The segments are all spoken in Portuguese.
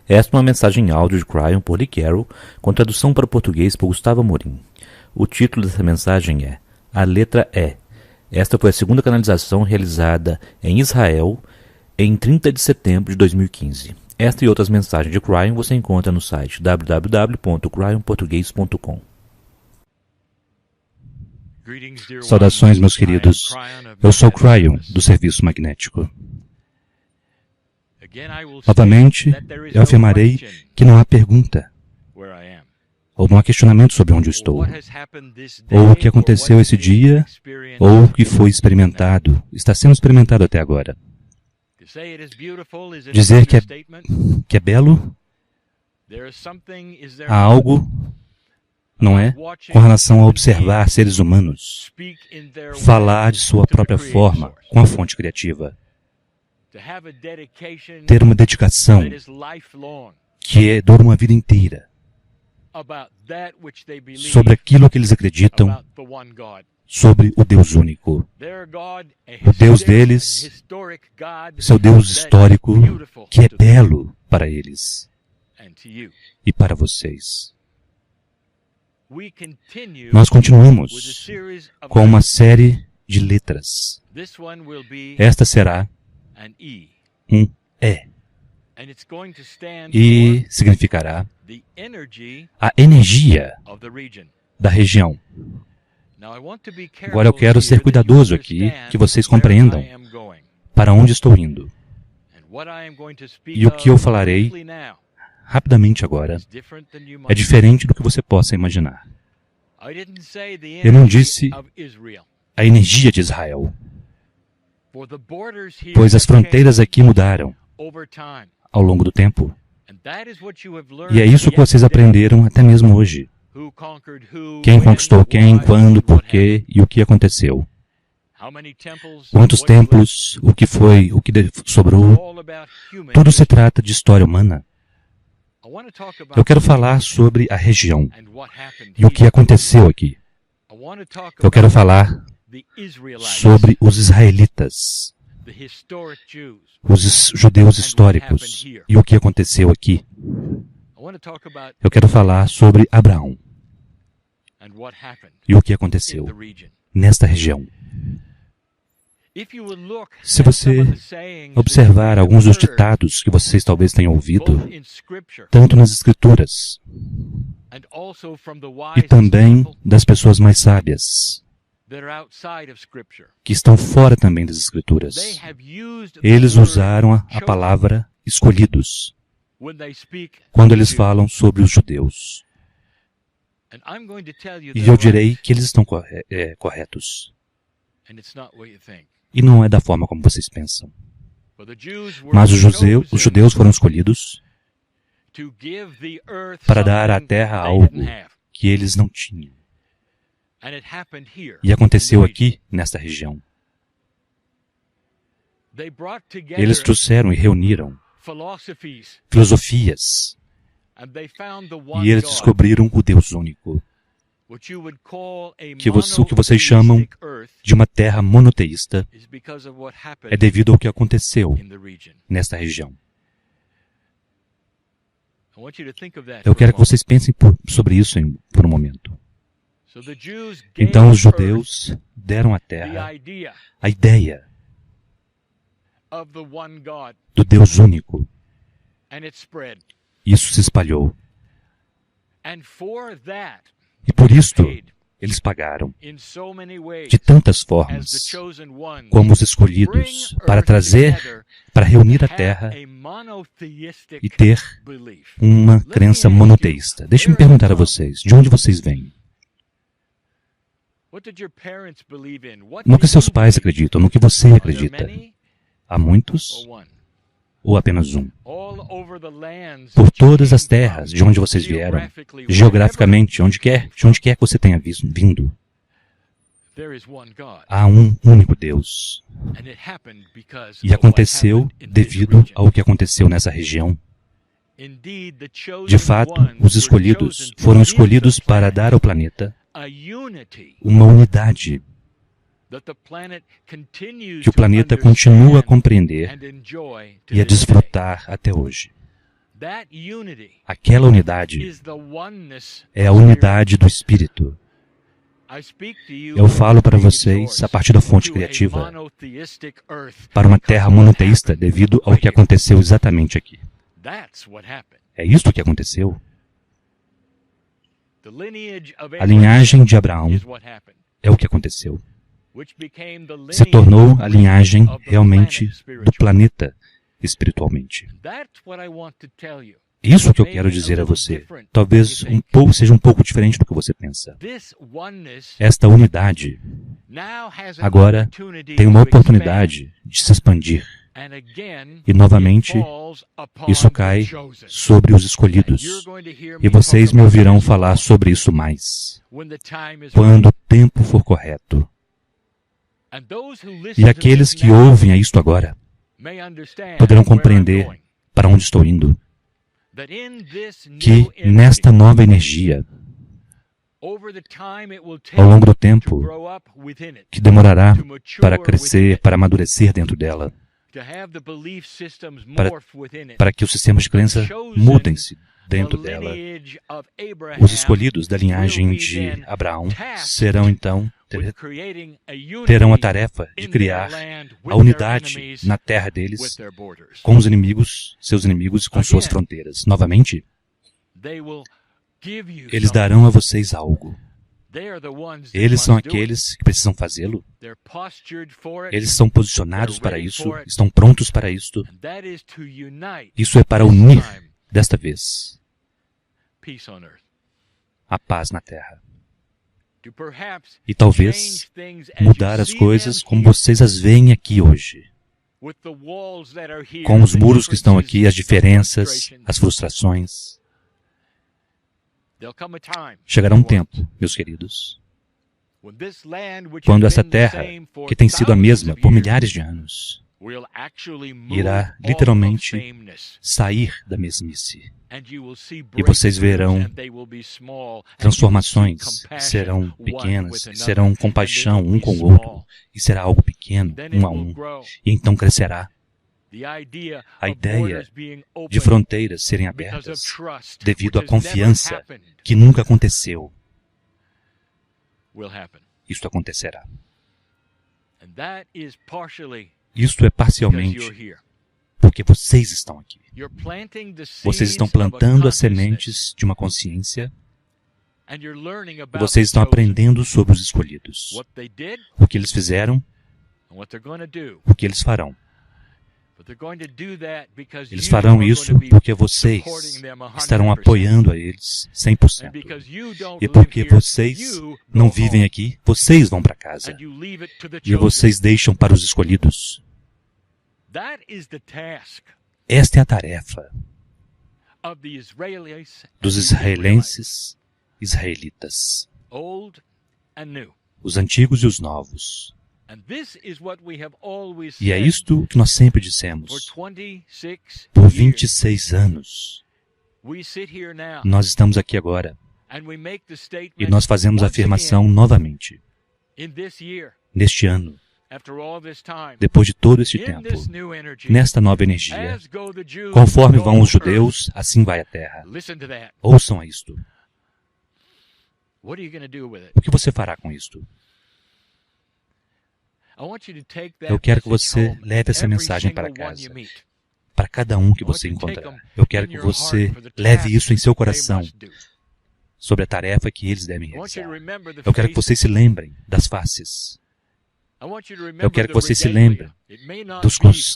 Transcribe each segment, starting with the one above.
Esta é uma mensagem em áudio de Cryon por Lee Carroll, com tradução para o português por Gustavo Amorim. O título dessa mensagem é A Letra E. Esta foi a segunda canalização realizada em Israel em 30 de setembro de 2015. Esta e outras mensagens de Cryon você encontra no site www.cryonportugues.com. Saudações, meus queridos. Eu sou Cryon, do Serviço Magnético. Novamente, eu afirmarei que não há pergunta, ou não há questionamento sobre onde eu estou, ou o que aconteceu esse dia, ou o que foi experimentado, está sendo experimentado até agora. Dizer que é belo, há algo, não é? Com relação a observar seres humanos, falar de sua própria forma, com a fonte criativa. Ter uma dedicação que dura uma vida inteira sobre aquilo que eles acreditam, sobre o Deus único. O Deus deles, seu Deus histórico, que é belo para eles e para vocês. Nós continuamos com uma série de letras. Esta será um E. E significará a energia da região. Agora eu quero ser cuidadoso aqui, que vocês compreendam para onde estou indo. E o que eu falarei rapidamente agora é diferente do que você possa imaginar. Eu não disse a energia de Israel, pois as fronteiras aqui mudaram ao longo do tempo. E é isso que vocês aprenderam até mesmo hoje. Quem conquistou quem, quando, por quê e o que aconteceu. Quantos templos, o que foi, o que sobrou. Tudo se trata de história humana. Eu quero falar sobre a região e o que aconteceu aqui. Eu quero falar sobre os israelitas, os judeus históricos e o que aconteceu aqui. Eu quero falar sobre Abraão e o que aconteceu nesta região. Se você observar alguns dos ditados que vocês talvez tenham ouvido, tanto nas Escrituras e também das pessoas mais sábias, que estão fora também das Escrituras, eles usaram a palavra escolhidos quando eles falam sobre os judeus. E eu direi que eles estão corretos. E não é da forma como vocês pensam. Mas os judeus foram escolhidos para dar à terra algo que eles não tinham. E aconteceu aqui, nesta região. Eles trouxeram e reuniram filosofias. E eles descobriram o Deus único. O que vocês chamam de uma terra monoteísta é devido ao que aconteceu nesta região. Eu quero que vocês pensem sobre isso por um momento. Então os judeus deram à terra a ideia do Deus único. Isso se espalhou. E por isto, eles pagaram de tantas formas como os escolhidos para reunir a terra e ter uma crença monoteísta. Deixe-me perguntar a vocês, de onde vocês vêm? No que seus pais acreditam, no que você acredita? Há muitos ou apenas um? Por todas as terras de onde vocês vieram, geograficamente, de onde quer que você tenha vindo, há um único Deus. E aconteceu devido ao que aconteceu nessa região. De fato, os escolhidos foram escolhidos para dar ao planeta uma unidade que o planeta continua a compreender e a desfrutar até hoje. Aquela unidade é a unidade do Espírito. Eu falo para vocês a partir da fonte criativa, para uma terra monoteísta, devido ao que aconteceu exatamente aqui. É isto que aconteceu. A linhagem de Abraão é o que aconteceu. Se tornou a linhagem realmente do planeta espiritualmente. Isso que eu quero dizer a você. Talvez seja um pouco diferente do que você pensa. Esta unidade agora tem uma oportunidade de se expandir. E novamente, isso cai sobre os escolhidos. E vocês me ouvirão falar sobre isso mais, quando o tempo for correto. E aqueles que ouvem a isto agora poderão compreender para onde estou indo. Que nesta nova energia, ao longo do tempo, que demorará para crescer, para amadurecer dentro dela, para que os sistemas de crença mudem-se dentro dela, os escolhidos da linhagem de Abraão serão então terão a tarefa de criar a unidade na terra deles com os inimigos, seus inimigos e com suas fronteiras. Novamente, eles darão a vocês algo. Eles são aqueles que precisam fazê-lo. Eles são posicionados para isso, estão prontos para isto. Isso é para unir, desta vez, a paz na terra. E talvez mudar as coisas como vocês as veem aqui hoje. Com os muros que estão aqui, as diferenças, as frustrações. Chegará um tempo, meus queridos, quando essa terra, que tem sido a mesma por milhares de anos, irá literalmente sair da mesmice. E vocês verão transformações, serão pequenas, serão compaixão um com o outro, e será algo pequeno, um a um, e então crescerá. A ideia de fronteiras serem abertas devido à confiança que nunca aconteceu. Isto acontecerá. Isto é parcialmente porque vocês estão aqui. Vocês estão plantando as sementes de uma consciência e vocês estão aprendendo sobre os escolhidos. O que eles fizeram, o que eles farão. Eles farão isso porque vocês estarão apoiando a eles 100%. E porque vocês não vivem aqui, vocês vão para casa. E vocês deixam para os escolhidos. Esta é a tarefa dos israelitas, os antigos e os novos. E é isto que nós sempre dissemos. Por 26 anos, nós estamos aqui agora e nós fazemos a afirmação novamente. Neste ano, depois de todo este tempo, nesta nova energia, conforme vão os judeus, assim vai a terra. Ouçam a isto. O que você fará com isto? Eu quero que você leve essa mensagem para casa, para cada um que você encontrar. Eu quero que você leve isso em seu coração, sobre a tarefa que eles devem realizar. Eu quero que vocês se lembrem das faces. Eu quero que vocês se lembrem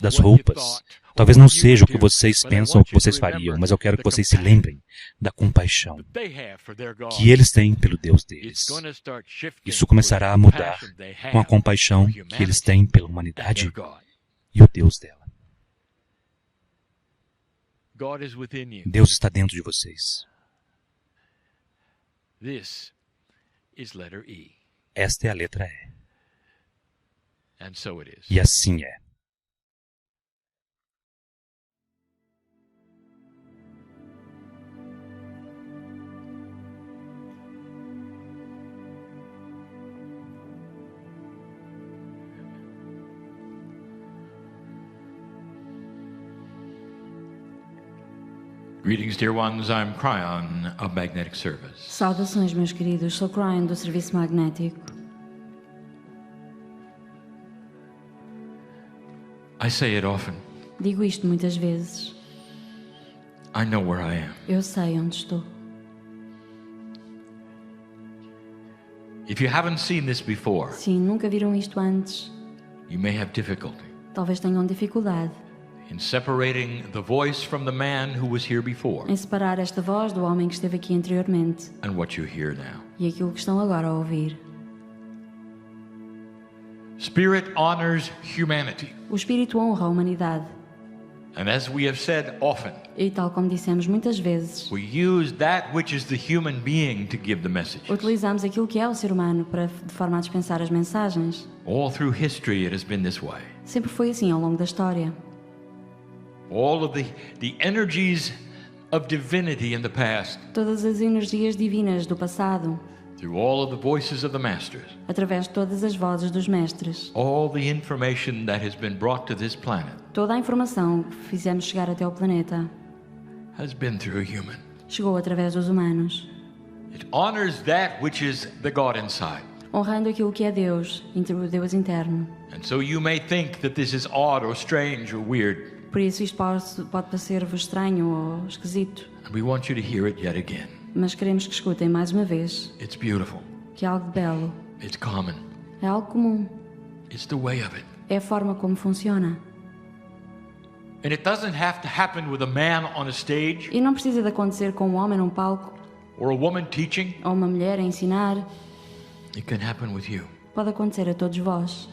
das roupas. Talvez não seja o que vocês pensam ou o que vocês fariam, mas eu quero que vocês se lembrem da compaixão que eles têm pelo Deus deles. Isso começará a mudar com a compaixão que eles têm pela humanidade e o Deus dela. Deus está dentro de vocês. Esta é a letra E. E assim é. Greetings, dear ones. I'm Cryon of Magnetic Service. Saudações, meus queridos. Sou Cryon do Serviço Magnético. I say it often. Digo isto muitas vezes. I know where I am. Eu sei onde estou. If you haven't seen this before, Sim, nunca viram isto antes. you may have difficulty Talvez tenham dificuldade in separating the voice from the man who was here before em separar esta voz do homem que esteve aqui anteriormente and what you hear now. e aquilo que estão agora a ouvir. Spirit honors humanity. O Espírito honra a humanidade. And as we have said often, E tal como dissemos muitas vezes, we use that which is the human being to give the messages. utilizamos aquilo que é o ser humano de forma a dispensar as mensagens. All through history it has been this way. Sempre foi assim ao longo da história. All of the energies of divinity in the past, Todas as energias divinas do passado, through all of the voices of the masters, através de todas as vozes dos mestres, all the information that has been brought to this planet toda a informação que fizemos chegar até ao planeta has been through a human. chegou através dos humanos, It honors that which is the God inside. honrando aquilo que é Deus, o Deus interno. And so you may think that this is odd or strange or weird, Por isso isto pode parecer-vos estranho ou esquisito, and we want you to hear it yet again. mas queremos que escutem mais uma vez It's beautiful. que é algo de belo, It's common. é algo comum, It's the way of it. é a forma como funciona. And it doesn't have to happen with a man on a stage E não precisa de acontecer com um homem num palco or a woman teaching. ou uma mulher a ensinar, It can happen with you. pode acontecer a todos vós.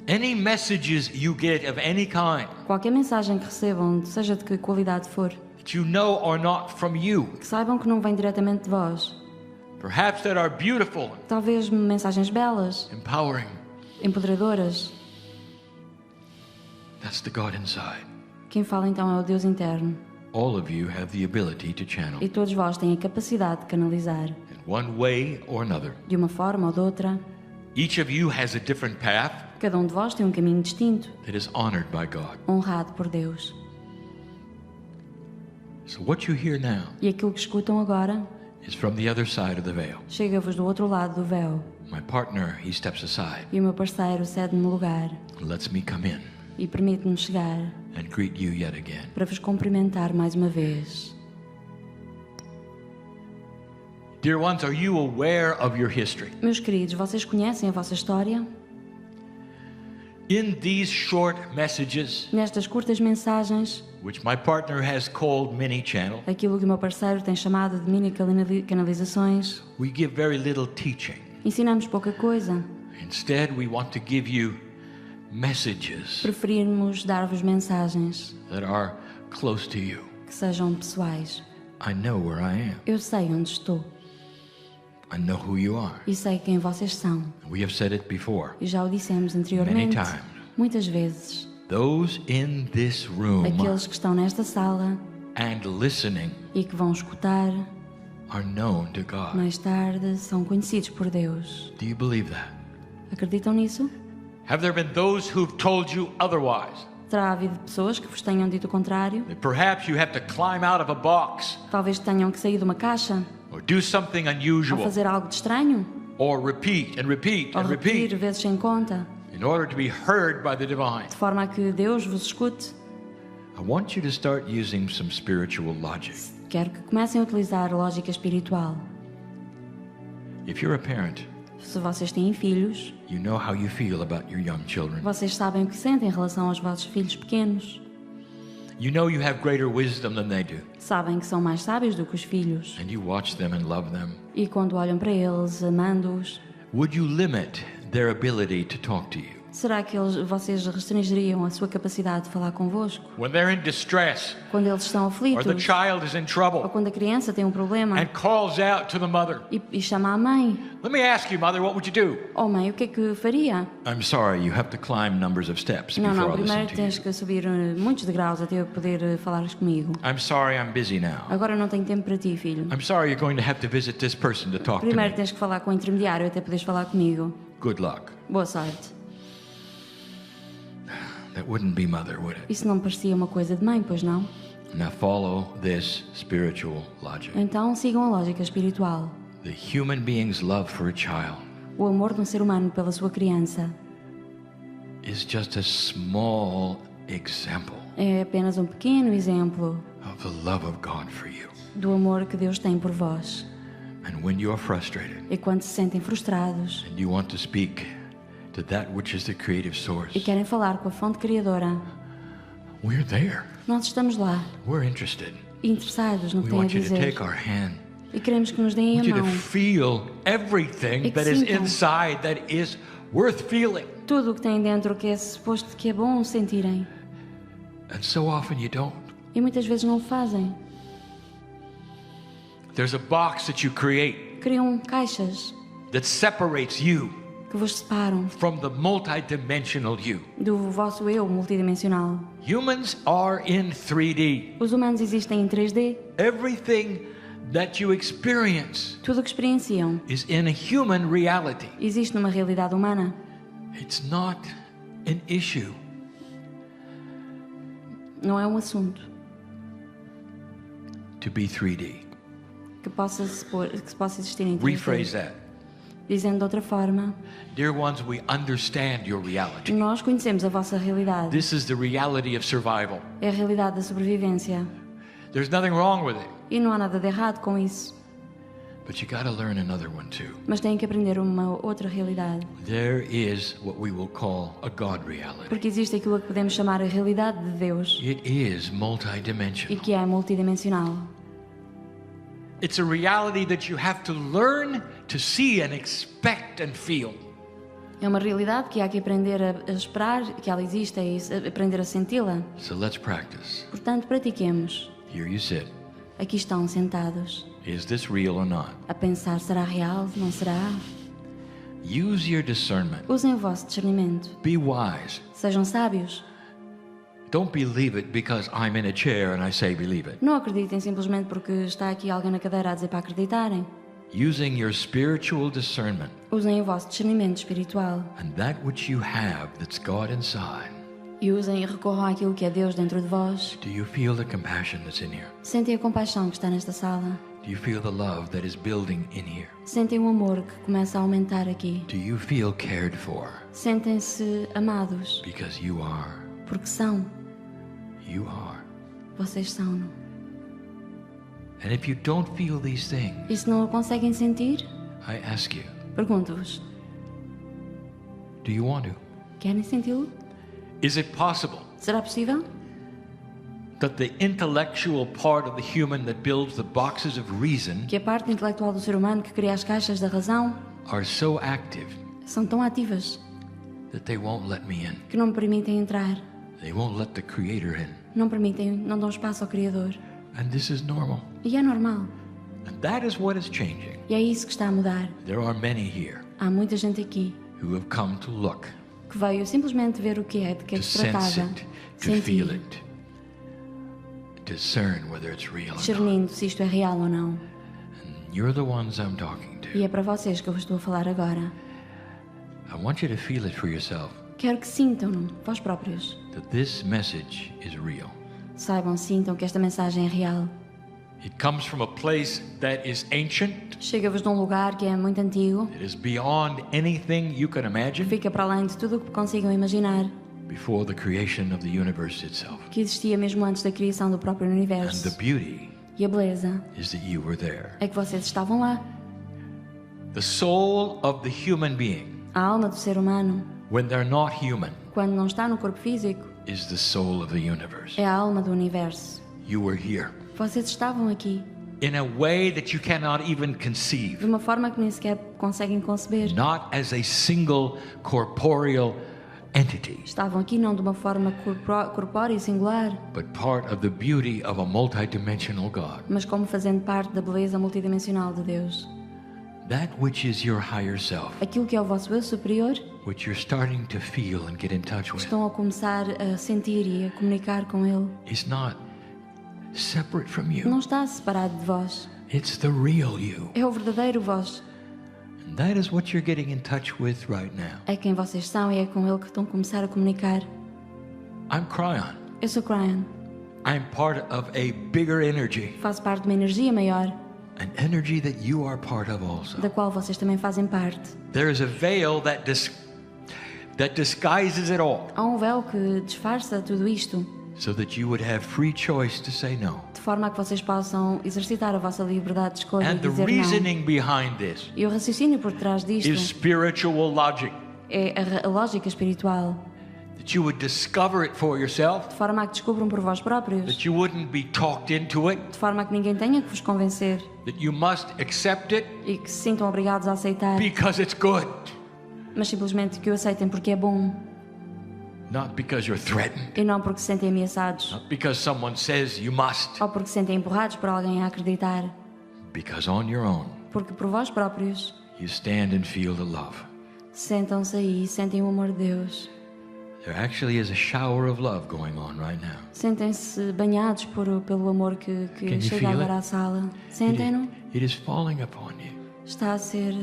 Any messages you get of any kind Qualquer mensagem que recebam, seja de que qualidade for, that you know are not from you, que saibam que não vem diretamente de vós. perhaps that are beautiful, Talvez mensagens belas, empowering, empoderadoras. that's the God inside. Quem fala então é o Deus interno. All of you have the ability to channel E todos vós têm a capacidade de canalizar, in one way or another. de uma forma ou de outra. Each of you has a different path Cada um de vós tem um caminho distinto, that is honored by God. honrado por Deus. So what you hear now E aquilo que escutam agora is from the other side of the veil. chega-vos do outro lado do véu. My partner, he steps aside E o meu parceiro cede-me lugar and lets me come in e permite-me chegar and greet you yet again. para vos cumprimentar mais uma vez. Dear ones, are you aware of your history? Meus queridos, vocês conhecem a vossa história? In these short messages, Nestas curtas mensagens, which my partner has called mini channel, aquilo que o meu parceiro tem chamado de mini canalizações, we give very little teaching. ensinamos pouca coisa. Instead, we want to give you messages Preferimos dar-vos mensagens that are close to you. que sejam pessoais. I know where I am. Eu sei onde estou I know who you are. e sei quem vocês são. We have said it before. E já o dissemos anteriormente, Many times. muitas vezes. Those in this room Aqueles que estão nesta sala and listening e que vão escutar are known to God. mais tarde são conhecidos por Deus. Do you believe that? Acreditam nisso? Have there been those who've told you otherwise? Terá havido pessoas que vos tenham dito o contrário? That perhaps you have to climb out of a box Talvez tenham que sair de uma caixa or do something ou unusual fazer algo de estranho or repeat and repeat ou and repetir repeat vezes sem conta, in order to be heard by the divine. de forma a que Deus vos escute. I want you to start using some spiritual logic. Quero que comecem a utilizar a lógica espiritual. If you're a parent, Se vocês têm filhos, you know how you feel about your young children. vocês sabem o que sentem em relação aos vossos filhos pequenos. You know you have greater wisdom than they do. Sabem que são mais sábios do que os filhos. And you watch them and love them. E quando olham para eles, amando-os, Would you limit their ability to talk to you? será que vocês restringiriam a sua capacidade de falar convosco? When they're in distress Quando eles estão or the aflitos, child is in ou trouble quando a criança tem um problema and calls out to the mother, e chama a mãe. let me ask you, mother, what would you do? Oh mãe, o que é que faria? I'm sorry, you have to climb numbers of steps Não, before não, I listen primeiro to tens you. que subir muitos degraus até eu poder falares comigo. I'm sorry, I'm busy now. Agora eu não tenho tempo para ti, filho. I'm sorry you're going to have to visit this person to talk to Primeiro me. tens que falar com o intermediário até poderes falar comigo. Good luck. Boa sorte. That wouldn't be mother, would it? Isso não parecia uma coisa de mãe, pois não? Now follow this spiritual logic. Então sigam a lógica espiritual. The human being's love for a child O amor de um ser humano pela sua criança is just a small example é apenas um pequeno exemplo of the love of God for you. do amor que Deus tem por vós. And when you are frustrated E quando se sentem frustrados and you want to speak to that which is the creative e source, querem falar com a fonte criadora, we're there. nós estamos lá, We're interested. interessados no que We têm a want you to dizer. take our hand. E queremos que nos deem I want a you to mão. feel everything E que that is sintam. inside that is worth feeling. Tudo o que têm dentro que é suposto que é bom sentirem. And so often you don't. E muitas vezes não o fazem. There's a box that you create Criam caixas that separates you que vos separam from the multidimensional you. do vosso eu multidimensional. Humans are in 3D. Os humanos existem em 3D. Everything that you experience Tudo o que experienciam is in a human reality. existe numa realidade humana. It's not an issue. Não é um assunto To be 3D. que se possa existir em 3D. Rephrase that. Dizendo de outra forma, Dear ones, we understand your reality. nós conhecemos a vossa realidade. This is the reality of survival. É a realidade da sobrevivência. There's nothing wrong with it. E não há nada de errado com isso. But you got to learn another one too. Mas têm que aprender uma outra realidade. There is what we will call a God reality. Porque existe aquilo que podemos chamar a realidade de Deus. It is E multidimensional. que é multidimensional. It's a reality that you have to learn to see and expect and feel. É uma realidade que há que aprender a esperar que ela exista e aprender a senti-la. So let's practice. Portanto, pratiquemos. Here you sit. Aqui estão sentados, Is this real or not? a pensar: será real? Não será? Use your discernment. Usem o vosso discernimento. Be wise. Sejam sábios. Don't believe it because I'm in a chair and I say believe it. Não acreditem simplesmente porque está aqui alguém na cadeira a dizer para acreditarem. Using your spiritual discernment Usem o vosso discernimento espiritual and that which you have that's God inside. e usem e recorram àquilo que é Deus dentro de vós. Do you feel the compassion that's in here? Sentem a compaixão que está nesta sala. Do you feel the love that is building in here? Sentem o amor que começa a aumentar aqui. Do you feel cared for? Sentem-se amados, Because you are. porque são. You are. Vocês são. And if you don't feel these things, E se não o conseguem sentir, I ask you, pergunto-vos: do you want to? querem senti-lo? Is it possible Será possível? that the intellectual part of the human that builds the boxes of reason Que a parte intelectual do ser humano que cria as caixas da razão are so active são tão ativas that they won't let me in? que não me permitem entrar, They won't let the Creator in. não dão espaço ao Criador. And this is normal. E é normal. And that is what is changing. E é isso que está a mudar. There are many here Há muita gente aqui who have come to look, que veio simplesmente ver o que é, de que é to que se sense tratava, it, to feel sentir, it, discern whether it's real or not. discernindo se isto é real ou não. And you're the ones I'm talking to. E é para vocês que eu vos estou a falar agora. I want you to feel it for yourself, Quero que sintam, vós próprios. that this message is real. Saibam, sintam que esta mensagem é real. It comes from a place that is ancient. Chega-vos de um lugar que é muito antigo, It is beyond anything you can que imagine fica para além de tudo o que consigam imaginar, before the creation of the universe itself. que existia mesmo antes da criação do próprio And the universo. beauty E a beleza is that you were there. é que vocês estavam lá. The soul of the human being, A alma do ser humano, when they're not human, quando não está no corpo físico, is the soul of the universe. é a alma do universo. You were here Vocês estavam aqui in a way that you cannot even de conceive, uma forma que nem sequer conseguem conceber. not as a single corporeal entity, Estavam aqui não de uma forma corpórea e singular, but part of the beauty of a multidimensional God. mas como fazendo parte da beleza multidimensional de Deus. That which is your higher self, Aquilo que é o vosso eu superior, which you're starting to feel and get in touch with, estão a começar a sentir e a comunicar com Ele. is not separate from you. Não está separado de vós. It's the real you. É o verdadeiro vós. And that is what you're getting in touch with right now. É quem vocês são e é com Ele que estão a começar a comunicar. I'm Cryon. Eu sou Cryon. I'm part of a bigger energy. Faço parte de uma energia maior, An energy that you are part of also. da qual vocês também fazem parte. There is a veil that disguises it all, Há um véu que disfarça tudo isto, so that you would have free choice to say no. de forma a que vocês possam exercitar a vossa liberdade de escolha e And the dizer não. reasoning behind this E o raciocínio por trás disto is spiritual logic. é a lógica espiritual, That you would discover it for yourself, de forma a que descubram por vós próprios, that you wouldn't be talked into it, de forma a que ninguém tenha que vos convencer that you must accept it e que se sintam obrigados a aceitar, because it's good, mas simplesmente que o aceitem porque é bom not because you're threatened, e não porque se sentem ameaçados not because someone says you must, ou porque se sentem empurrados por alguém a acreditar, because on your own porque por vós próprios you stand and feel the love. sentam-se aí e sentem o amor de Deus. There actually is a shower of love going on right now. Sentem-se banhados pelo amor que Can you chega feel agora it? à sala. Sentem-no? It is falling upon you. Está a ser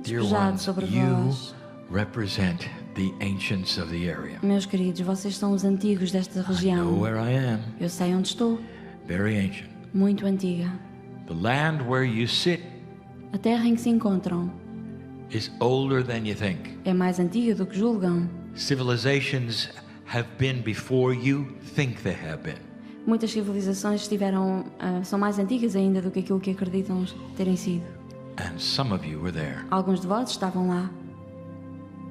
Dear despejado ones, sobre you vós. represent the ancients of the area. Meus queridos, vocês são os antigos desta I know região. where I am, Eu sei onde estou, very ancient. muito antiga. The land where you sit A terra em que se encontram is older than you think. é mais antiga do que julgam. Civilizations have been before you think they have been. Muitas civilizações são mais antigas ainda do que aquilo que acreditam terem sido. And some of you were there. Alguns de vós estavam lá.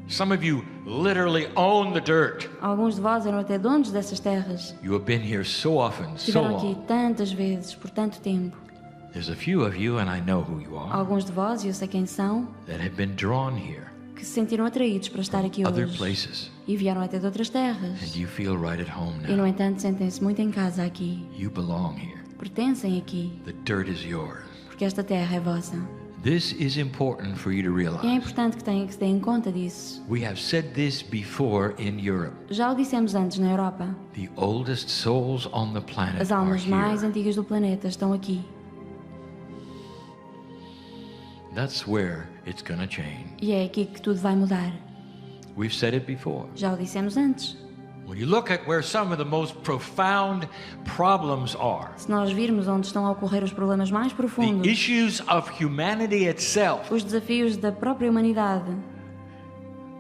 Some of you literally own the dirt. Alguns de vós eram até donos dessas terras. You have been here so often, so Estiveram aqui long. tantas vezes, por tanto tempo. There's a few of you, and I know who you are, Alguns de vós, e eu sei quem são, that have been drawn here, que se sentiram atraídos para estar aqui other hoje. places, E vieram até de outras terras. and you feel right at home E no now. entanto sentem-se muito em casa aqui. You belong here. Pertencem aqui, The dirt is yours. porque esta terra é vossa. This is important for you to E é realize. importante que se tenham conta disso. We have said this before in Europe. Já o dissemos antes na Europa. The oldest souls on the planet As are almas mais here. antigas do planeta estão aqui. That's where it's going to change. E é aqui que tudo vai mudar. We've said it before. Já o dissemos antes. When you look at where some of the most profound problems are, Se nós virmos onde estão a ocorrer os problemas mais the profundos, issues of humanity itself os desafios da própria humanidade,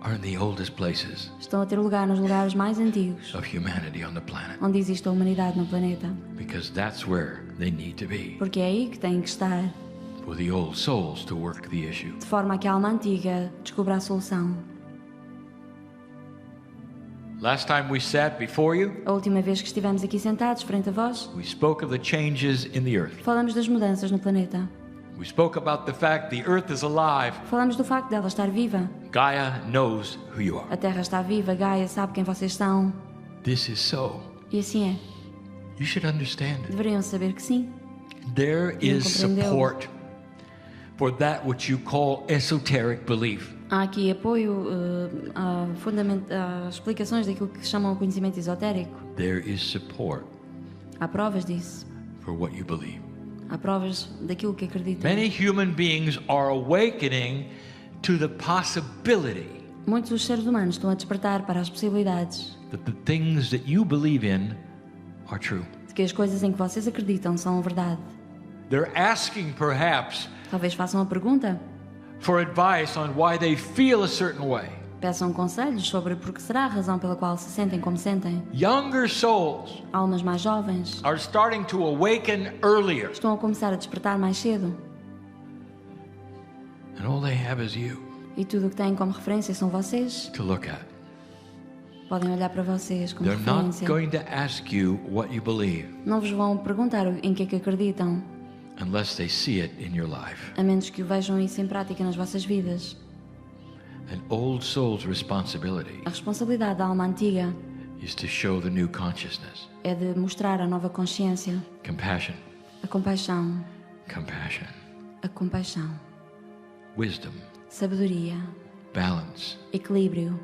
are in the oldest places estão a ter lugar nos lugares mais antigos, of humanity on the planet, onde existe a humanidade no planeta. because that's where they need to be, Porque é aí que têm que estar, for the old souls to work the issue. de forma a que a alma antiga descubra a solução. Last time we sat before you, A última vez que estivemos aqui sentados frente a vós, we spoke of the changes in the earth. falamos das mudanças no planeta. We spoke about the fact the earth is alive. Falamos do facto dela estar viva. Gaia knows who you are. A Terra está viva, Gaia sabe quem vocês são. This is so. E assim é. You should understand it. Deveriam saber que sim. There is compreendeu. support for that which you call esoteric belief. Há aqui apoio a explicações daquilo que chamam de conhecimento esotérico. There is support Há provas disso. for what you believe. Há provas daquilo que acreditam. Many human beings are awakening to the possibility Muitos dos seres humanos estão a despertar para as possibilidades that the things that you believe in are true. de que as coisas em que vocês acreditam são a verdade. They're asking perhaps Talvez façam a pergunta, for advice on why they feel a certain way. peçam conselhos sobre por que será a razão pela qual se sentem como sentem. Younger souls Almas mais jovens are starting to awaken earlier, estão a começar a despertar mais cedo. and all they have is you E tudo o que têm como referência são vocês. to look at. Podem olhar para vocês como They're not referência. going to ask you what you believe Não vos vão perguntar em que é que acreditam, unless they see it in your life. a menos que o vejam isso em prática nas vossas vidas. An old soul's responsibility A responsabilidade da alma antiga is to show the new consciousness, é de mostrar a nova consciência, compassion, a compaixão, compassion, a compaixão, wisdom, sabedoria, balance. equilíbrio.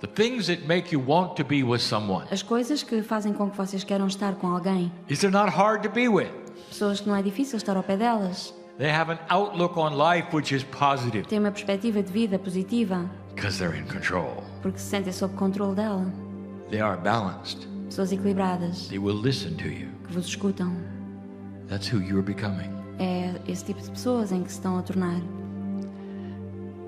The things that make you want to be with someone. As coisas que fazem com que vocês queiram estar com alguém. Is it not hard to be with? Pessoas que não é difícil estar ao pé delas. They have an outlook on life which is positive Têm uma perspectiva de vida positiva, because they're in control. porque se sentem sob controle dela. They are balanced. Pessoas equilibradas, They will listen to you. que vos escutam. That's who you're becoming. É esse tipo de pessoas em que se estão a tornar.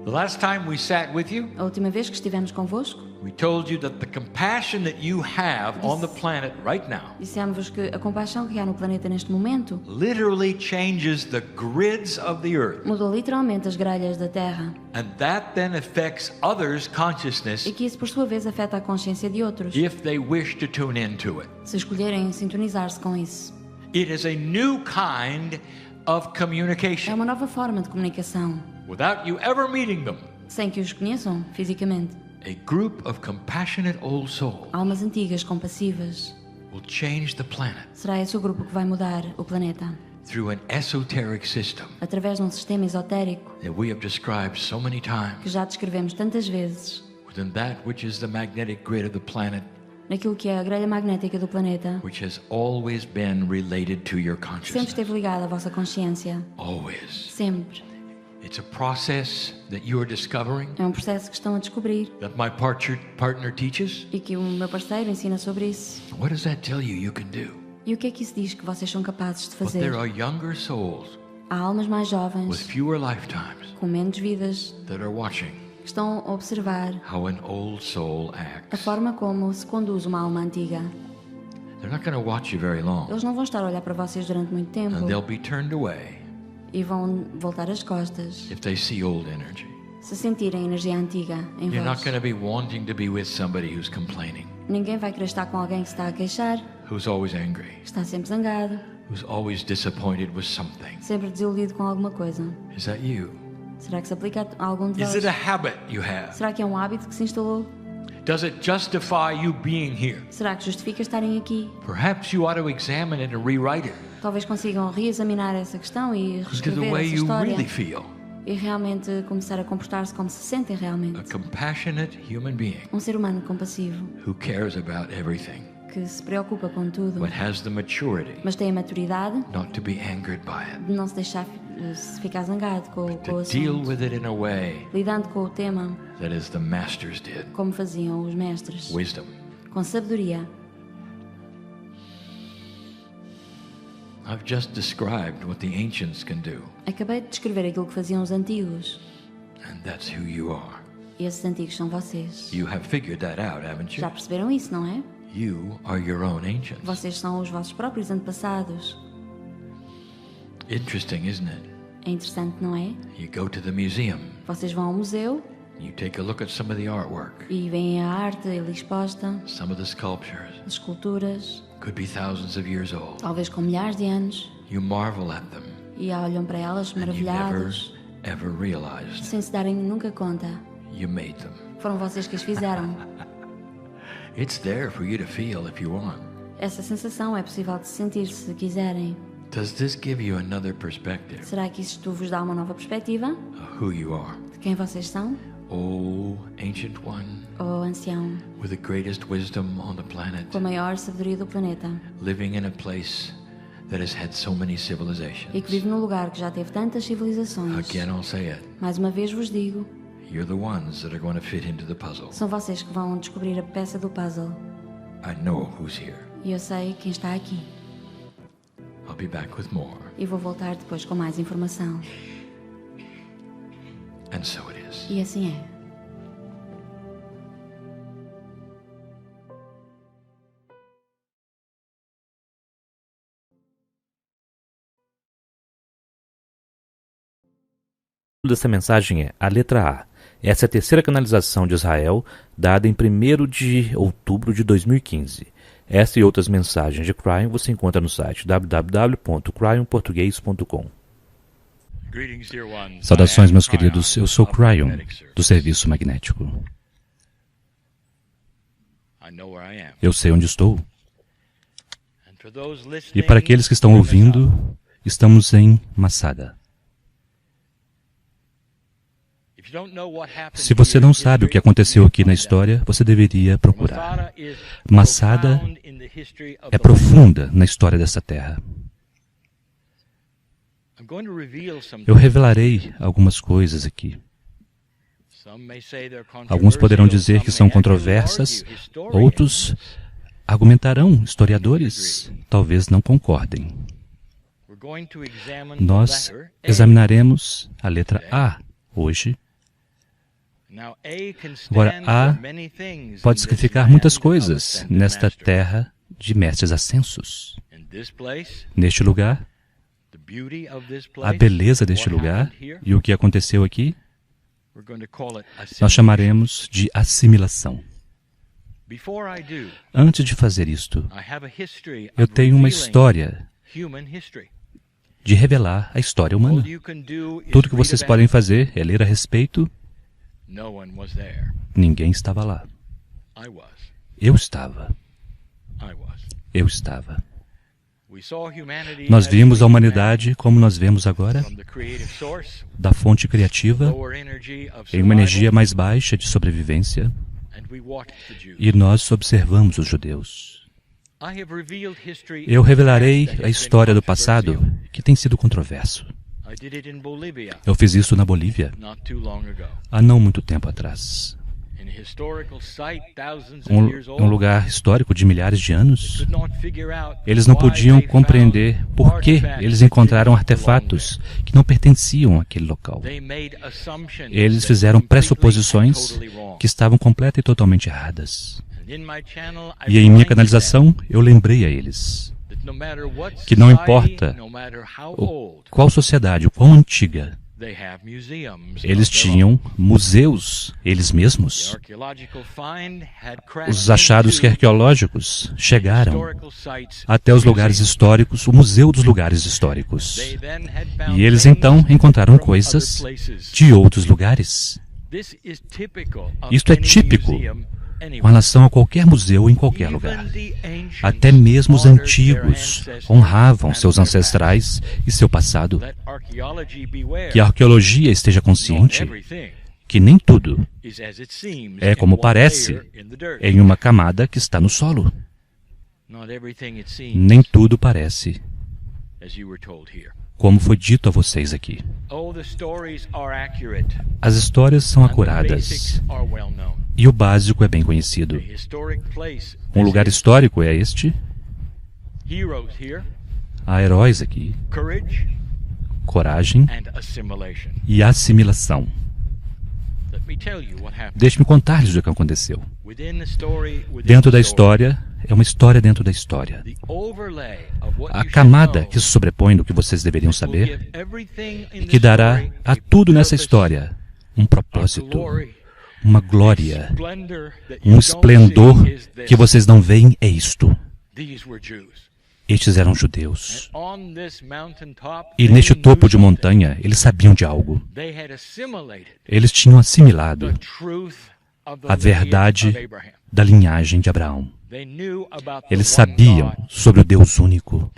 The last time we sat with you, A última vez que estivemos convosco, we told you that the compassion that you have on the planet right now dissemos-vos que a compaixão que há no planeta neste momento literally changes the grids of the earth. mudou literalmente as grelhas da Terra And that then affects others' consciousness e que isso, por sua vez, afeta a consciência de outros, if they wish to tune into it. se escolherem sintonizar-se com isso. It is a new kind of É communication uma nova forma de comunicação, without you ever meeting them. sem que os conheçam fisicamente. A group of compassionate old souls Almas antigas compassivas. will change the planet Será esse o grupo que vai mudar o planeta, through an esoteric system através de um sistema esotérico that we have described so many que times já descrevemos tantas vezes, within that which is the magnetic grid of the planet, naquilo que é a grelha magnética do planeta, which has always been related to your sempre consciousness. esteve ligada à vossa consciência. Always. Sempre. It's a process that you are discovering, É um processo que estão a descobrir that my partner teaches. e que o meu parceiro ensina sobre isso. What does that tell you you can do? E o que é que isso diz que vocês são capazes de But fazer? there are younger souls Há almas mais with jovens, fewer lifetimes com menos vidas, that are watching que estão a observar how an old soul a acts. forma como se conduz uma alma antiga. They're not going to watch you very long, Eles não vão estar a olhar para vocês durante muito tempo and they'll be turned away e vão voltar as costas if they see old energy. se sentirem energia antiga em You're not vós. going to be wanting to be with somebody who's complaining, Ninguém vai querer estar com alguém que se está a queixar, who's always angry, que está sempre zangado, who's always disappointed with something. sempre desiludido com alguma coisa. Is that you? Será que se aplica a algum de Is vós? it a habit you have? Será que é um hábito que se instalou? Does it justify you being here? Será que justifica estarem aqui? Perhaps you ought to examine it and rewrite it Talvez consigam reexaminar essa questão e into the reescrever way essa you história really feel. e realmente começar a comportar-se como se sentem A realmente. compassionate human being Um ser humano compassivo who cares about everything, que se preocupa com tudo, but has the maturity mas tem a maturidade not to be angered by it, de não se deixar se ficar zangado com o to deal assunto, with it in a way lidando com o tema that as the masters did. como faziam os mestres, Wisdom. com sabedoria. I've just described what the ancients can do, Acabei de descrever aquilo que faziam os antigos and that's who you are. e esses antigos são vocês. You have figured that out, haven't you? Já perceberam isso, não é? You are your own ancients. Vocês são os vossos próprios antepassados. Interesting, isn't it? É interessante, não é? You go to the museum, Vocês vão ao museu you take a look at some of the artwork, e veem a arte ali exposta, some of the sculptures, as esculturas, could be thousands of years old. talvez com milhares de anos, You marvel at them, e olham para elas and you never, maravilhados, ever realized sem se darem nunca conta. you made them. Foram vocês que as fizeram. It's there for you to feel if you want. Essa sensação é possível de se sentir se quiserem. Does this give you another perspective Será que isto vos dá uma nova perspectiva of who you are? de quem vocês são? Oh, ancient one, Ou ancião, with the greatest wisdom on the planet, com a maior sabedoria do planeta living in a place that has had so many e que civilizations. vive num lugar que já teve tantas civilizações. Again, I'll say it. Mais uma vez vos digo, You're the ones that are going to fit into the puzzle. são vocês que vão descobrir a peça do puzzle. I know who's here. E eu sei quem está aqui. I'll be back with more. E vou voltar depois com mais informação. And so it is. E assim é. O título dessa mensagem é a letra A. Essa é a terceira canalização de Israel, dada em 1º de outubro de 2015. Essa e outras mensagens de Cryon você encontra no site www.cryonportugues.com. Saudações, meus queridos. Eu sou Cryon, do Serviço Magnético. Eu sei onde estou. E para aqueles que estão ouvindo, estamos em Masada. Se você não sabe o que aconteceu aqui na história, você deveria procurar. Masada é profunda na história dessa terra. Eu revelarei algumas coisas aqui. Alguns poderão dizer que são controversas, outros argumentarão, historiadores, talvez não concordem. Nós examinaremos a letra A hoje. Agora, A pode significar muitas coisas nesta terra de mestres ascensos. Neste lugar, a beleza deste lugar e o que aconteceu aqui, nós chamaremos de assimilação. Antes de fazer isto, eu tenho uma história de revelar a história humana. Tudo que vocês podem fazer é ler a respeito. Ninguém estava lá. Eu estava. Eu estava. Nós vimos a humanidade como nós vemos agora, da fonte criativa, em uma energia mais baixa de sobrevivência, e nós observamos os judeus. Eu revelarei a história do passado, que tem sido controverso. Eu fiz isso na Bolívia, há não muito tempo atrás. Um lugar histórico de milhares de anos. Eles não podiam compreender por que eles encontraram artefatos que não pertenciam àquele local. Eles fizeram pressuposições que estavam completa e totalmente erradas. E em minha canalização, eu lembrei a eles que não importa qual sociedade, quão antiga, eles tinham museus, eles mesmos. Os achados arqueológicos chegaram até os lugares históricos, o Museu dos Lugares Históricos. E eles então encontraram coisas de outros lugares. Isto é típico com relação a qualquer museu em qualquer lugar. Até mesmo os antigos honravam seus ancestrais e seu passado. Que a arqueologia esteja consciente que nem tudo é como parece em uma camada que está no solo. Nem tudo parece como foi dito a vocês aqui. As histórias são acuradas e o básico é bem conhecido. Um lugar histórico é este. Há heróis aqui. Coragem e assimilação. Deixe-me contar-lhes o que aconteceu. Dentro da história, é uma história dentro da história. A camada que se sobrepõe do que vocês deveriam saber e que dará a tudo nessa história um propósito, uma glória, um esplendor que vocês não veem é isto. Estes eram judeus. E neste topo de montanha, eles sabiam de algo. Eles tinham assimilado a verdade da linhagem de Abraão. Eles sabiam sobre o Deus único.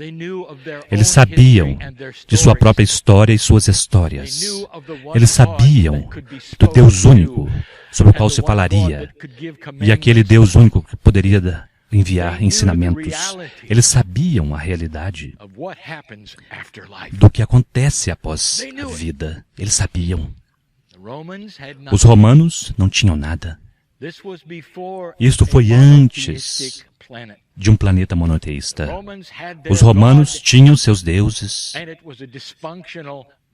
Eles sabiam de sua própria história e suas histórias. Eles sabiam do Deus único sobre o qual se falaria e aquele Deus único que poderia enviar ensinamentos. Eles sabiam a realidade do que acontece após a vida. Eles sabiam. Os romanos não tinham nada. Isto foi antes de um planeta monoteísta. Os romanos tinham seus deuses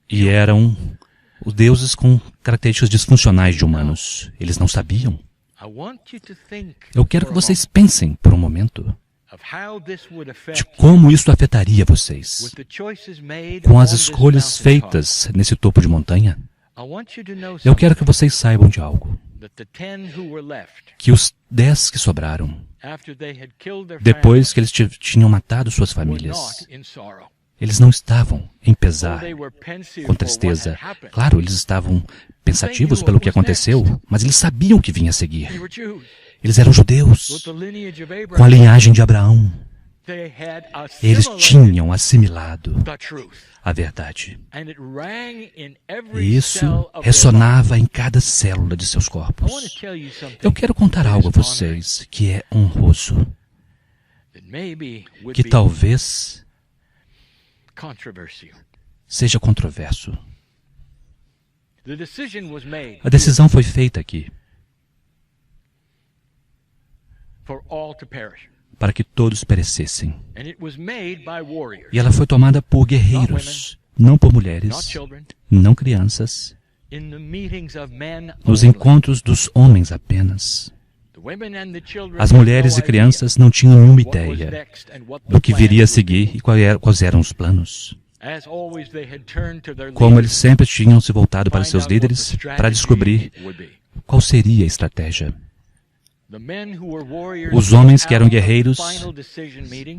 e eram os deuses com características disfuncionais de humanos. Eles não sabiam. Eu quero que vocês pensem por um momento de como isso afetaria vocês com as escolhas feitas nesse topo de montanha. Eu quero que vocês saibam de algo. Que os 10 que sobraram, depois que eles tinham matado suas famílias, eles não estavam em pesar, com tristeza. Claro, eles estavam pensativos pelo que aconteceu, mas eles sabiam o que vinha a seguir. Eles eram judeus, com a linhagem de Abraão. Eles tinham assimilado a verdade. E isso ressonava em cada célula de seus corpos. Eu quero contar algo a vocês que é honroso, que talvez seja controverso. A decisão foi feita aqui para que todos perecessem. E ela foi tomada por guerreiros, não por mulheres, não crianças, nos encontros dos homens apenas. As mulheres e crianças não tinham nenhuma ideia do que viria a seguir e quais eram os planos. Como eles sempre tinham se voltado para seus líderes para descobrir qual seria a estratégia. Os homens que eram guerreiros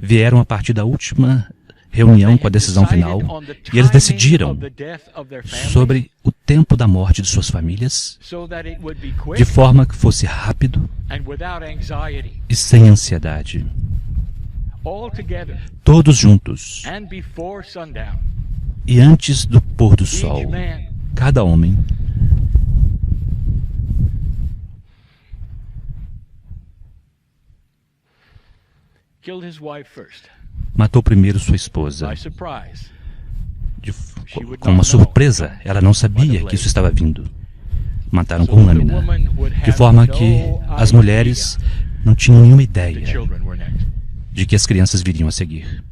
vieram a partir da última reunião com a decisão final e eles decidiram sobre o tempo da morte de suas famílias de forma que fosse rápido e sem ansiedade. Todos juntos e antes do pôr do sol, cada homem matou primeiro sua esposa. Com uma surpresa, ela não sabia que isso estava vindo. Mataram com lâmina, de forma que as mulheres não tinham nenhuma ideia de que as crianças viriam a seguir.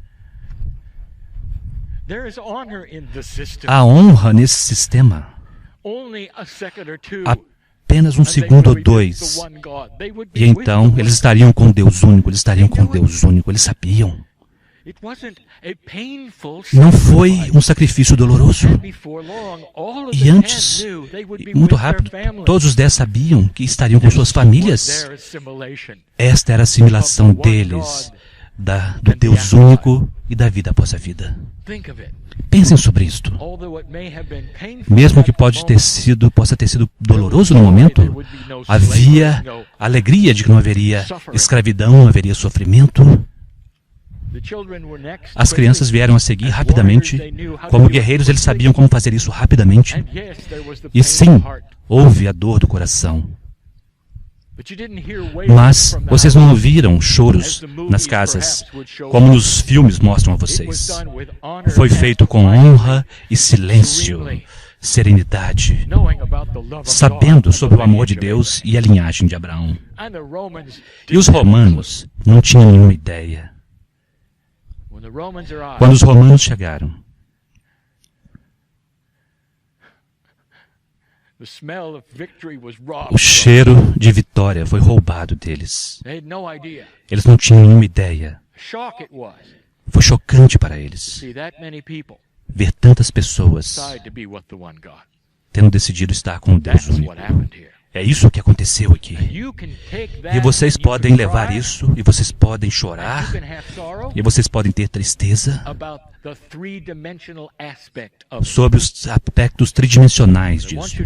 Há honra nesse sistema. Apenas um segundo ou dois. E então eles estariam com Deus único, eles estariam com Deus único, eles sabiam. Não foi um sacrifício doloroso. E antes, muito rápido, todos os 10 sabiam que estariam com suas famílias. Esta era a assimilação deles, do Deus único e da vida após a vida. Pensem sobre isto. Mesmo que possa ter sido doloroso no momento, havia alegria de que não haveria escravidão, não haveria sofrimento. As crianças vieram a seguir rapidamente. Como guerreiros, eles sabiam como fazer isso rapidamente. E sim, houve a dor do coração. Mas vocês não ouviram choros nas casas, como nos filmes mostram a vocês. Foi feito com honra e silêncio, serenidade, sabendo sobre o amor de Deus e a linhagem de Abraão. E os romanos não tinham nenhuma ideia. Quando os romanos chegaram, o cheiro de vitória foi roubado deles. Eles não tinham nenhuma ideia. Foi chocante para eles ver tantas pessoas tendo decidido estar com o Deus único. É isso que aconteceu aqui. E vocês podem levar isso, e vocês podem chorar, e vocês podem ter tristeza sobre os aspectos tridimensionais disso.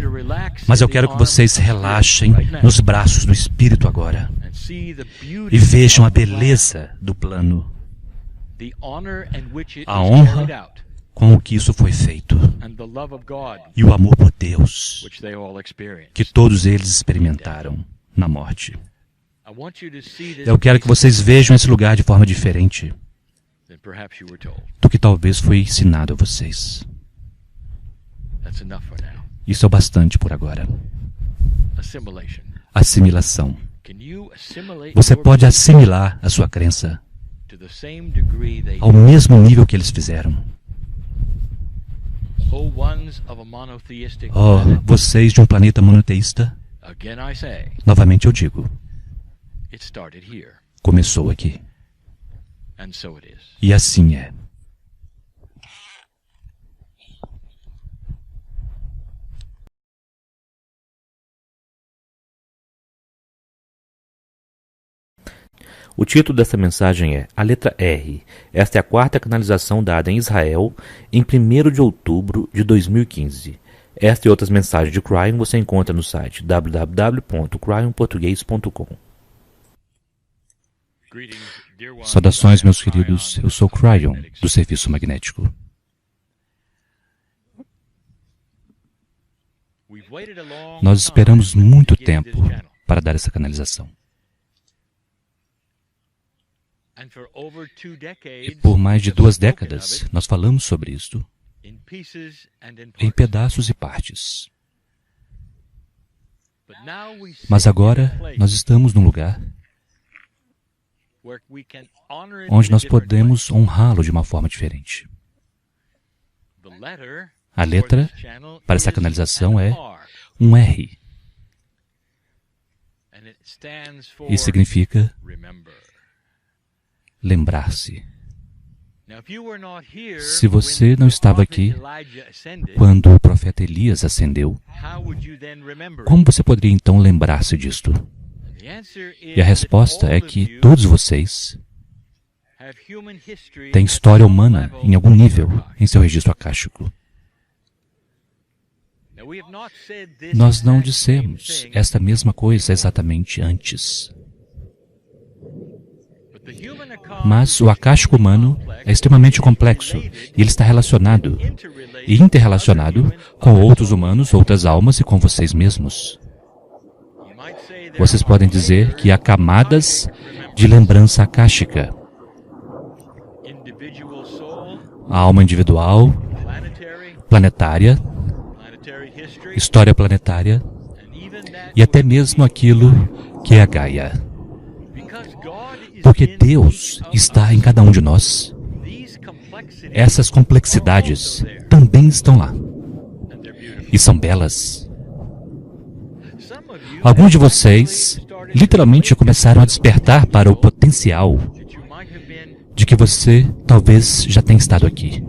Mas eu quero que vocês relaxem nos braços do Espírito agora e vejam a beleza do plano, a honra com o que isso foi feito e o amor por Deus que todos eles experimentaram na morte. Eu quero que vocês vejam esse lugar de forma diferente do que talvez foi ensinado a vocês. Isso é o bastante por agora. Assimilação. Você pode assimilar a sua crença ao mesmo nível que eles fizeram. Oh, vocês de um planeta monoteísta, novamente eu digo, começou aqui. E assim é. O título dessa mensagem é A Letra R. Esta é a 4ª canalização dada em Israel em 1º de outubro de 2015. Esta e outras mensagens de Cryon você encontra no site www.cryonportugues.com. Saudações, meus queridos. Eu sou Cryon, do Serviço Magnético. Nós esperamos muito tempo para dar essa canalização. E por mais de 2 décadas, nós falamos sobre isto em pedaços e partes. Mas agora nós estamos num lugar onde nós podemos honrá-lo de uma forma diferente. A letra para essa canalização é um R. E significa lembrar-se. Se você não estava aqui quando o profeta Elias ascendeu, como você poderia então lembrar-se disto? E a resposta é que todos vocês têm história humana em algum nível em seu registro acástico. Nós não dissemos esta mesma coisa exatamente antes. Mas o acástico humano é extremamente complexo e ele está relacionado e interrelacionado com outros humanos, outras almas e com vocês mesmos. Vocês podem dizer que há camadas de lembrança acástica. A alma individual, planetária, história planetária e até mesmo aquilo que é a Gaia. Porque Deus está em cada um de nós. Essas complexidades também estão lá. E são belas. Alguns de vocês literalmente começaram a despertar para o potencial de que você talvez já tenha estado aqui.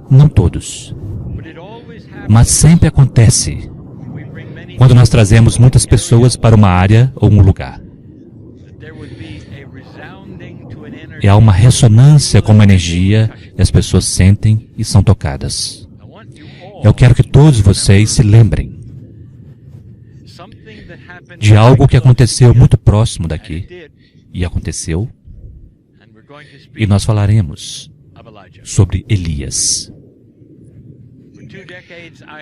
Não todos. Mas sempre acontece quando nós trazemos muitas pessoas para uma área ou um lugar. E há uma ressonância com uma energia e as pessoas sentem e são tocadas. Eu quero que todos vocês se lembrem de algo que aconteceu muito próximo daqui, e aconteceu, e nós falaremos sobre Elias.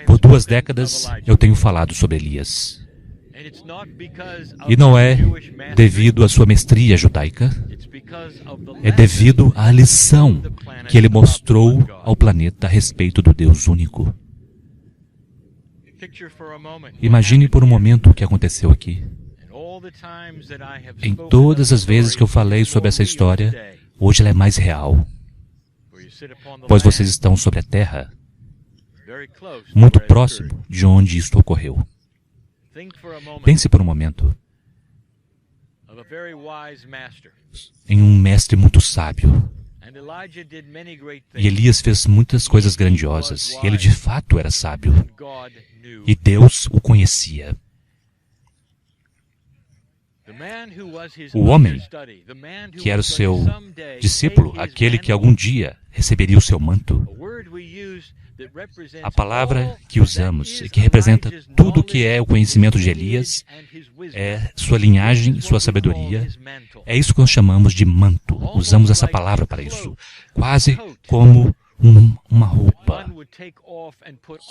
Por 2 décadas eu tenho falado sobre Elias. E não é devido à sua mestria judaica, é devido à lição que ele mostrou ao planeta a respeito do Deus único. Imagine por um momento o que aconteceu aqui. Em todas as vezes que eu falei sobre essa história, hoje ela é mais real, pois vocês estão sobre a Terra, muito próximo de onde isto ocorreu. Pense por um momento em um mestre muito sábio. E Elias fez muitas coisas grandiosas, e ele de fato era sábio. E Deus o conhecia. O homem que era o seu discípulo, aquele que algum dia receberia o seu manto, a palavra que usamos e que representa tudo o que é o conhecimento de Elias, é sua linhagem e sua sabedoria, é isso que nós chamamos de manto. Usamos essa palavra para isso, quase como uma roupa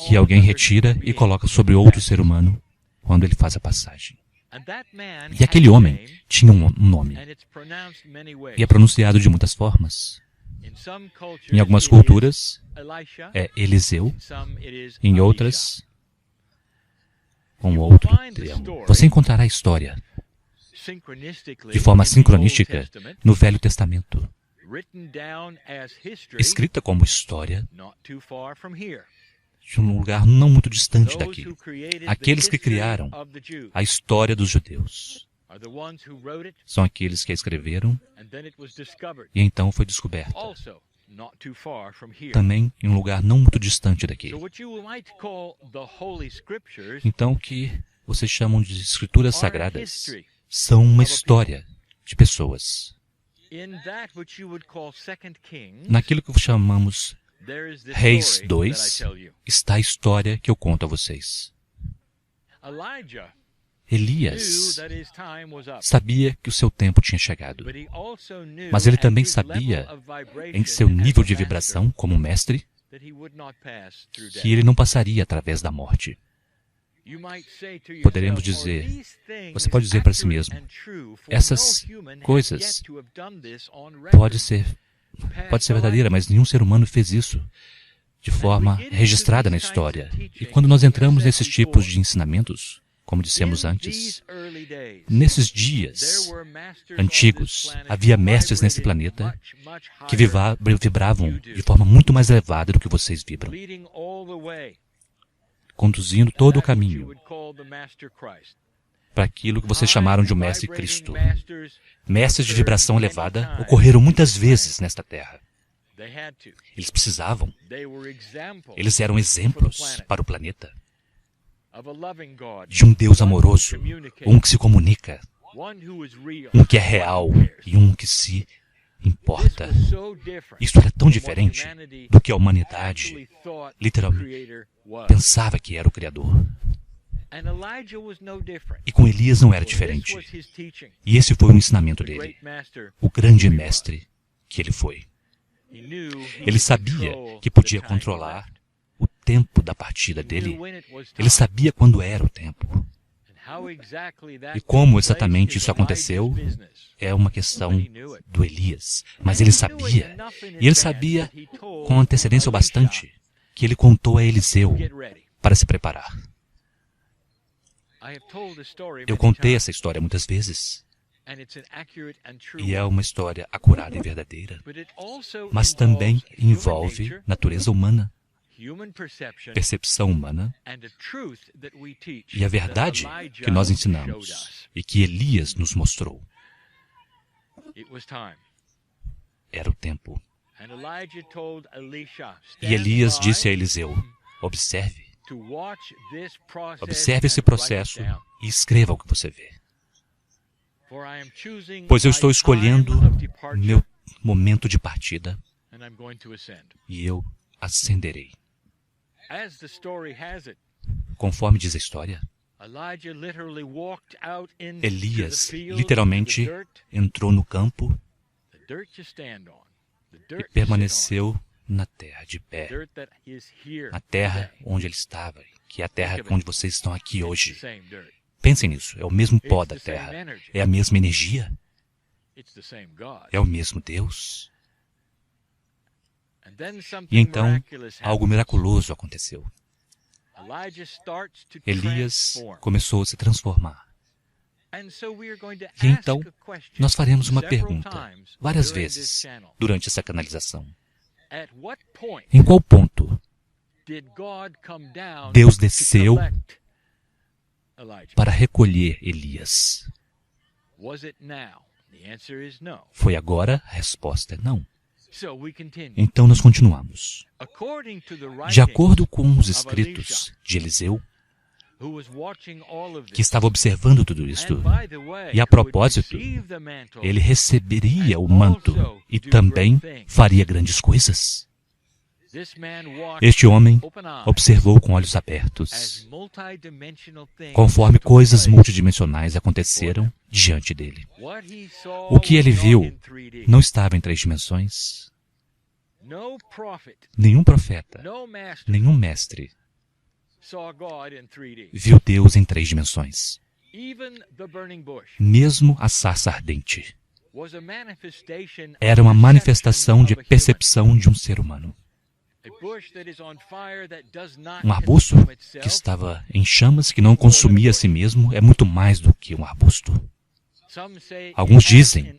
que alguém retira e coloca sobre outro ser humano quando ele faz a passagem. E aquele homem tinha um nome, e é pronunciado de muitas formas. Em algumas culturas é Eliseu, em outras com outro termo. Você encontrará a história de forma sincronística no Velho Testamento, escrita como história de um lugar não muito distante daqui. Aqueles que criaram a história dos judeus são aqueles que a escreveram e então foi descoberta também em um lugar não muito distante daqui. Então, o que vocês chamam de escrituras sagradas são uma história de pessoas. Naquilo que chamamos Reis 2, está a história que eu conto a vocês. Elias sabia que o seu tempo tinha chegado, mas ele também sabia, em seu nível de vibração como mestre, que ele não passaria através da morte. Poderemos dizer, você pode dizer para si mesmo, essas coisas pode ser verdadeira, mas nenhum ser humano fez isso de forma registrada na história. E quando nós entramos nesses tipos de ensinamentos, Como dissemos antes, nesses dias antigos, havia mestres nesse planeta que vibravam de forma muito mais elevada do que vocês vibram, conduzindo todo o caminho para aquilo que vocês chamaram de um Mestre Cristo. Mestres de vibração elevada ocorreram muitas vezes nesta Terra. Eles precisavam. Eles eram exemplos para o planeta de um Deus amoroso, um que se comunica, um que é real e um que se importa. Isso era tão diferente do que a humanidade literalmente pensava que era o Criador. E com Elias não era diferente. E esse foi o ensinamento dele, o grande mestre que ele foi. Ele sabia que podia controlar o tempo da partida dele. Ele sabia quando era o tempo. E como exatamente isso aconteceu é uma questão do Elias. Mas ele sabia, e ele sabia com antecedência o bastante, que ele contou a Eliseu para se preparar. Eu contei essa história muitas vezes. E é uma história acurada e verdadeira, mas também envolve natureza humana, percepção humana e a verdade que nós ensinamos e que Elias nos mostrou. Era o tempo. E Elias disse a Eliseu: observe esse processo e escreva o que você vê. Pois eu estou escolhendo meu momento de partida e eu ascenderei. Conforme diz a história, Elias literalmente entrou no campo e permaneceu na terra, de pé. Na terra onde ele estava, que é a terra onde vocês estão aqui hoje. Pensem nisso, é o mesmo pó da terra, é a mesma energia, é o mesmo Deus. E então, algo miraculoso aconteceu. Elias começou a se transformar. E então, nós faremos uma pergunta, várias vezes, durante essa canalização. Em qual ponto Deus desceu para recolher Elias? Foi agora? A resposta é não. Então nós continuamos. De acordo com os escritos de Eliseu, que estava observando tudo isto, e a propósito, ele receberia o manto e também faria grandes coisas. Este homem observou com olhos abertos, conforme coisas multidimensionais aconteceram diante dele. O que ele viu não estava em 3 dimensões. Nenhum profeta, nenhum mestre viu Deus em 3 dimensões. Mesmo a sarça ardente era uma manifestação de percepção de um ser humano. Um arbusto que estava em chamas, que não consumia a si mesmo, é muito mais do que um arbusto. Alguns dizem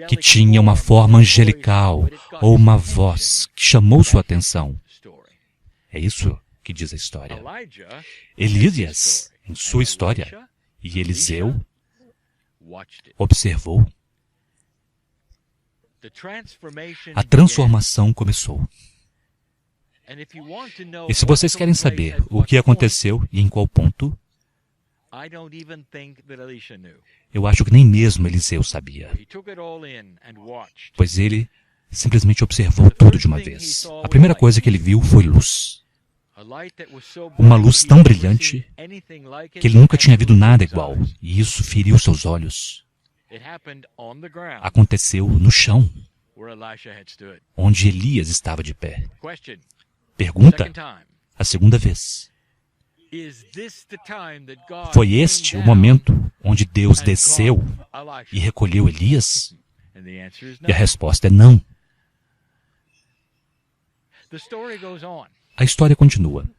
que tinha uma forma angelical ou uma voz que chamou sua atenção. É isso que diz a história. Elias, em sua história, e Eliseu observou. A transformação começou. E se vocês querem saber o que aconteceu e em qual ponto, eu acho que nem mesmo Eliseu sabia, pois ele simplesmente observou tudo de uma vez. A primeira coisa que ele viu foi luz. Uma luz tão brilhante que ele nunca tinha visto nada igual, e isso feriu seus olhos. Aconteceu no chão, onde Elias estava de pé. Pergunta, a segunda vez. Foi este o momento onde Deus desceu e recolheu Elias? E a resposta é não. A história continua.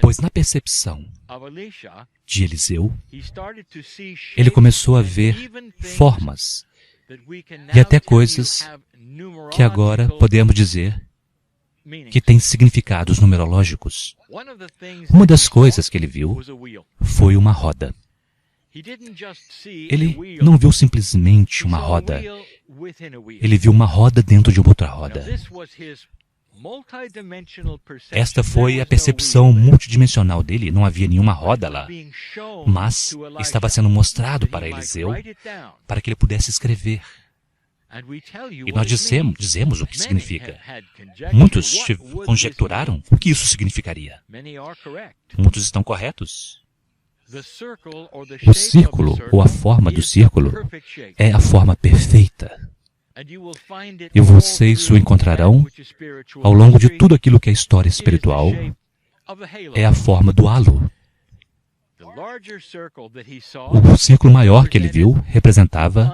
Pois na percepção de Eliseu, ele começou a ver formas e até coisas que agora podemos dizer que têm significados numerológicos. Uma das coisas que ele viu foi uma roda. Ele não viu simplesmente uma roda. Ele viu uma roda dentro de outra roda. Esta foi a percepção multidimensional dele. Não havia nenhuma roda lá, mas estava sendo mostrado para Eliseu para que ele pudesse escrever. E nós dizemos o que significa. Muitos conjecturaram o que isso significaria. Muitos estão corretos. O círculo, ou a forma do círculo, é a forma perfeita. E vocês o encontrarão ao longo de tudo aquilo que é história espiritual. É a forma do halo. O círculo maior que ele viu representava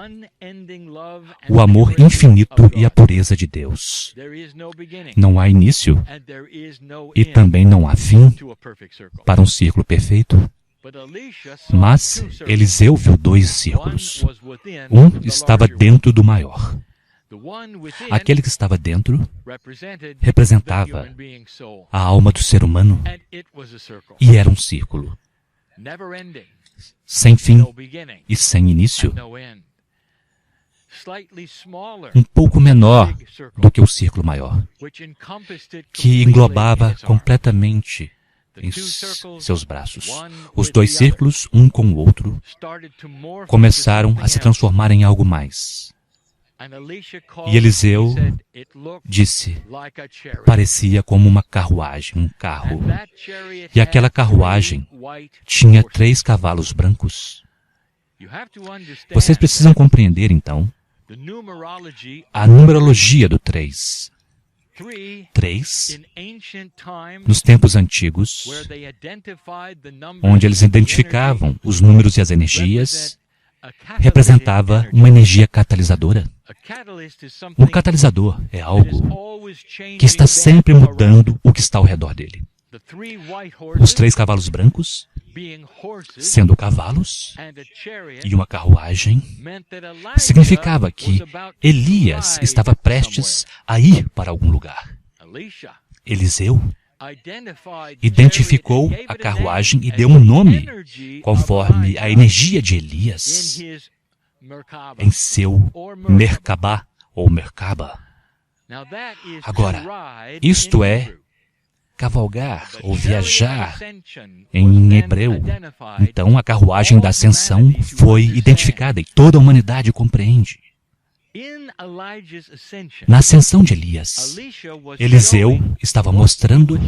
o amor infinito e a pureza de Deus. Não há início e também não há fim para um círculo perfeito. Mas Eliseu viu dois círculos. Um estava dentro do maior. Aquele que estava dentro representava a alma do ser humano e era um círculo. Sem fim e sem início. Um pouco menor do que o círculo maior, que englobava completamente em seus braços. Os dois círculos, um com o outro, começaram a se transformar em algo mais. E Eliseu disse, parecia como uma carruagem, um carro. E aquela carruagem tinha 3 cavalos brancos. Vocês precisam compreender, então, a numerologia do 3. 3, nos tempos antigos, onde eles identificavam os números e as energias, representava uma energia catalisadora. Um catalisador é algo que está sempre mudando o que está ao redor dele. Os 3 cavalos brancos, sendo cavalos, e uma carruagem, significava que Elias estava prestes a ir para algum lugar. Eliseu identificou a carruagem e deu um nome, conforme a energia de Elias, em seu Merkabah ou Merkaba. Agora, isto é cavalgar ou viajar em hebreu. Então, a carruagem da ascensão foi identificada e toda a humanidade compreende. Na ascensão de Elias, Eliseu estava mostrando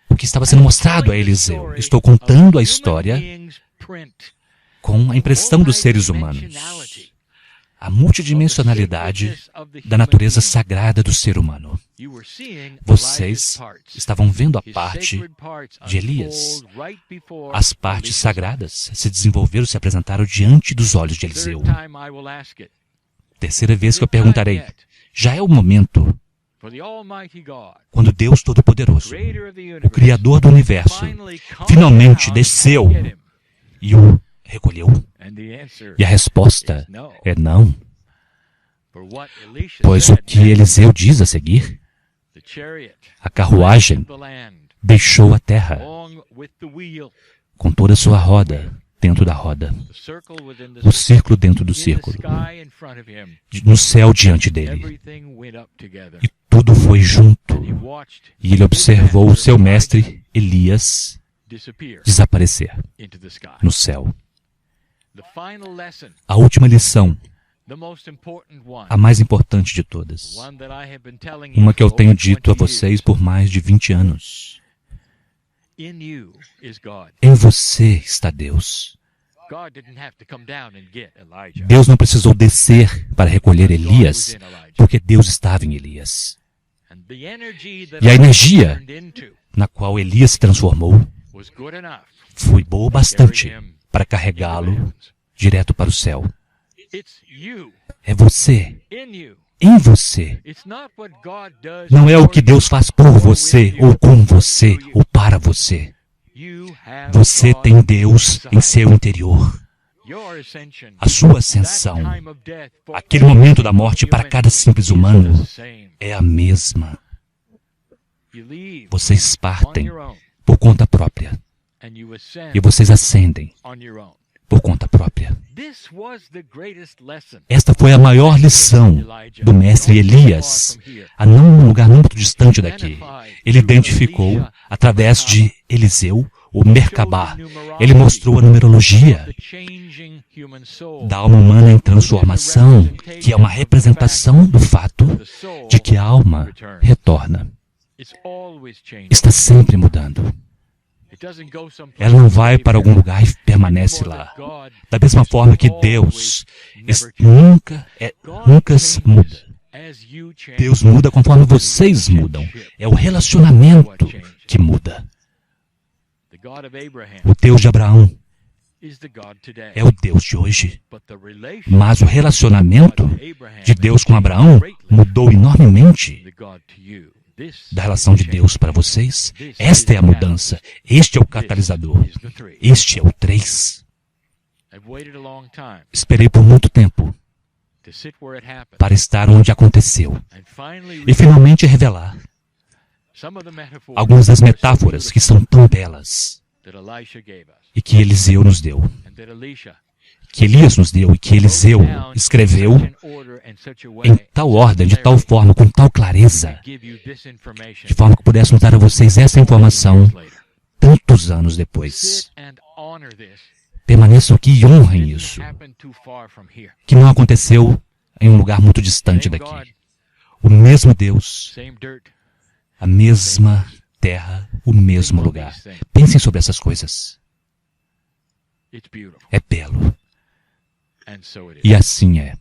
o que estava sendo mostrado a Eliseu. Estou contando a história com a impressão dos seres humanos. A multidimensionalidade da natureza sagrada do ser humano. Vocês estavam vendo a parte de Elias. As partes sagradas se desenvolveram, se apresentaram diante dos olhos de Eliseu. Terceira vez que eu perguntarei, já é o momento quando Deus Todo-Poderoso, o Criador do Universo, finalmente desceu e o recolheu? E a resposta é não. Pois o que Eliseu diz a seguir, a carruagem deixou a terra com toda a sua roda dentro da roda, o círculo dentro do círculo, no céu diante dele. E tudo foi junto. E ele observou o seu mestre, Elias, desaparecer no céu. A última lição, a mais importante de todas, uma que eu tenho dito a vocês por mais de 20 anos. Em você está Deus. Deus não precisou descer para recolher Elias, porque Deus estava em Elias. E a energia na qual Elias se transformou foi boa bastante para carregá-lo direto para o céu. É você, em você. Não é o que Deus faz por você, ou com você, ou para você. Você tem Deus em seu interior. A sua ascensão, aquele momento da morte para cada simples humano, é a mesma. Vocês partem por conta própria. E vocês ascendem por conta própria. Esta foi a maior lição do mestre Elias, a não um lugar muito distante daqui. Ele identificou, através de Eliseu, o Merkabah. Ele mostrou a numerologia da alma humana em transformação, que é uma representação do fato de que a alma retorna. Está sempre mudando. Ela não vai para algum lugar e permanece lá. Da mesma forma que Deus nunca muda. Deus muda conforme vocês mudam. É o relacionamento que muda. O Deus de Abraão é o Deus de hoje. Mas o relacionamento de Deus com Abraão mudou enormemente da relação de Deus para vocês. Esta é a mudança. Este é o catalisador. Este é o 3. Esperei por muito tempo para estar onde aconteceu e finalmente revelar algumas das metáforas que são tão belas e que Eliseu nos deu, que Elias nos deu e que Eliseu escreveu em tal ordem, de tal forma, com tal clareza, de forma que pudéssemos dar a vocês essa informação tantos anos depois. Permaneçam aqui e honrem isso, que não aconteceu em um lugar muito distante daqui. O mesmo Deus, a mesma terra, o mesmo lugar. Pensem sobre essas coisas. É belo. E assim é.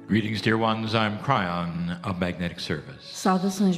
Greetings, dear ones. I'm Cryon of Magnetic Service. Saudações,